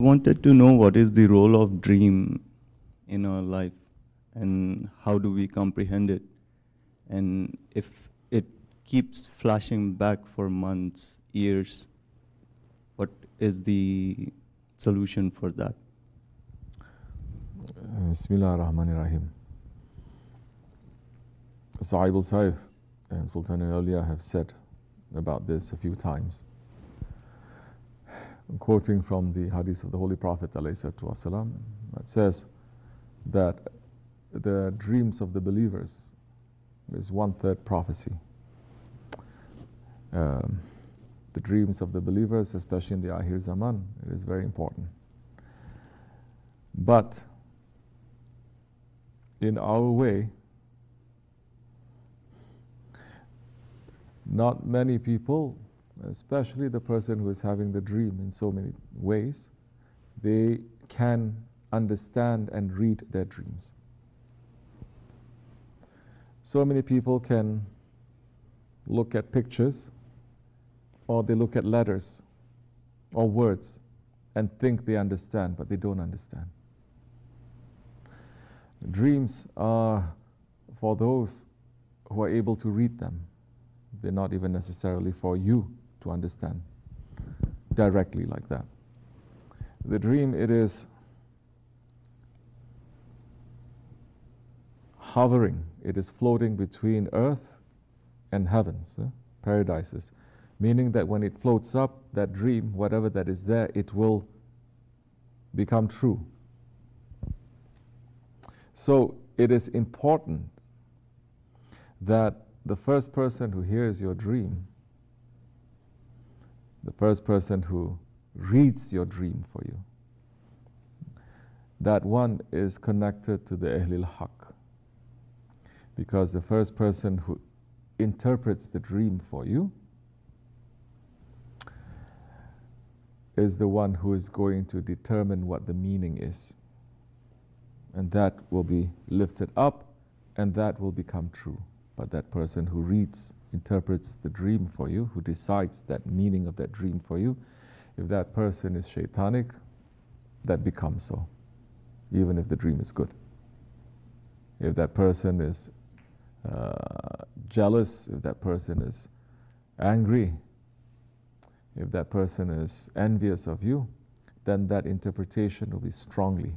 I wanted to know what is the role of dream in our life and how do we comprehend it, and if it keeps flashing back for months, years, what is the solution for that? BismillahirRahmanirRahim. Sahib al-Saif and Sultan al-Awliya have said about this a few times. I'm quoting from the hadith of the Holy Prophet ﷺ, that says that the dreams of the believers is 1/3 prophecy. The dreams of the believers, especially in the Akhir Zaman, it is very important. But in our way, not many people, especially the person who is having the dream in so many ways, they can understand and read their dreams. So many people can look at pictures, or they look at letters or words and think they understand, but they don't understand. Dreams are for those who are able to read them. They're not even necessarily for you to understand directly like that. The dream, it is hovering, it is floating between earth and heavens, paradises, meaning that when it floats up, that dream, whatever that is there, it will become true. So it is important that the first person who hears your dream, the first person who reads your dream for you, that one is connected to the Ahlul Haq. Because the first person who interprets the dream for you is the one who is going to determine what the meaning is. And that will be lifted up, and that will become true. But that person who reads, interprets the dream for you, who decides that meaning of that dream for you, if that person is shaitanic, that becomes so, even if the dream is good. If that person is jealous, if that person is angry, if that person is envious of you, then that interpretation will be strongly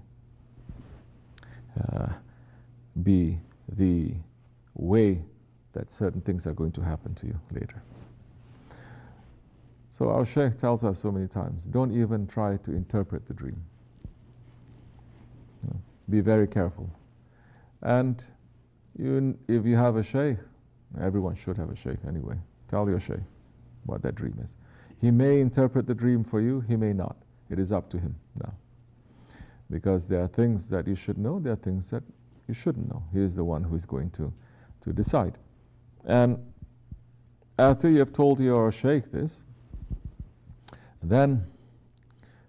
be the way that certain things are going to happen to you later. So our Shaykh tells us so many times, don't even try to interpret the dream. Be very careful. And if you have a Shaykh, everyone should have a Shaykh anyway, tell your Shaykh what that dream is. He may interpret the dream for you, he may not. It is up to him now. Because there are things that you should know, there are things that you shouldn't know. He is the one who is going to decide. And after you have told your Shaykh this, then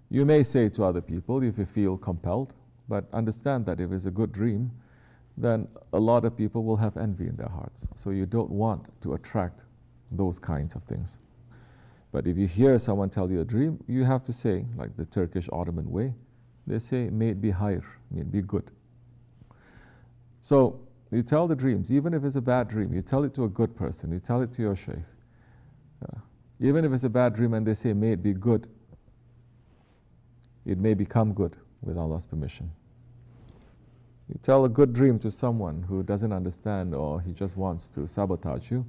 you may say to other people if you feel compelled, but understand that if it's a good dream, then a lot of people will have envy in their hearts. So you don't want to attract those kinds of things. But if you hear someone tell you a dream, you have to say, like the Turkish Ottoman way, they say, may it be khair, may it be good. So you tell the dreams, even if it's a bad dream, you tell it to a good person, you tell it to your Shaykh. Even if it's a bad dream and they say, may it be good, it may become good with Allah's permission. You tell a good dream to someone who doesn't understand or he just wants to sabotage you,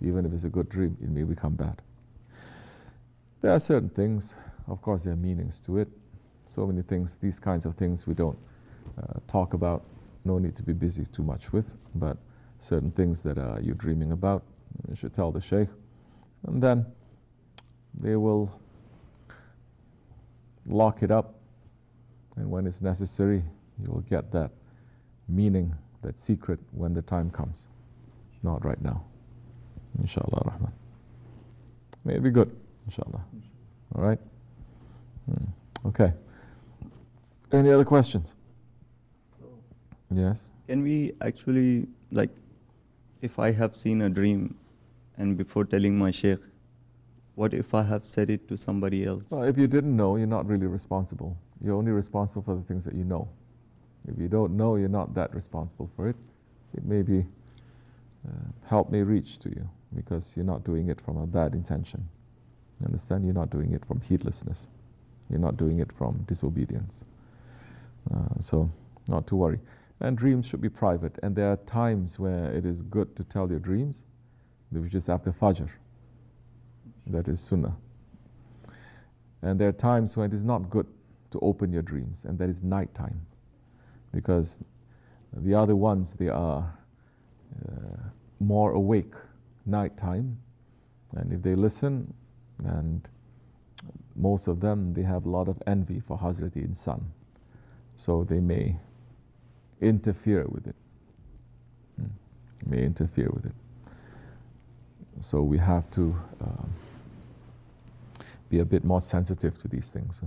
even if it's a good dream, it may become bad. There are certain things, of course there are meanings to it. So many things, these kinds of things we don't talk about, no need to be busy too much with, but certain things that you're dreaming about, you should tell the Shaykh, and then they will lock it up, and when it's necessary, you will get that meaning, that secret, when the time comes. Not right now. Inshallah Rahman. May it be good, inshallah. All right? Okay. Any other questions? Yes? Can we actually, like, if I have seen a dream and before telling my Shaykh, what if I have said it to somebody else? Well, if you didn't know, you're not really responsible you're only responsible for the things that you know. If you don't know, you're not that responsible for it. It may be help may reach to you because you're not doing it from a bad intention. You understand? You're not doing it from heedlessness. You're not doing it from disobedience. So, not to worry. And dreams should be private. And there are times where it is good to tell your dreams, which is after Fajr. That is Sunnah. And there are times when it is not good to open your dreams, and that is night time. Because the other ones, they are more awake night time. And if they listen, and most of them, they have a lot of envy for Hazrat Insan. So they may interfere with it. May interfere with it. So we have to be a bit more sensitive to these things.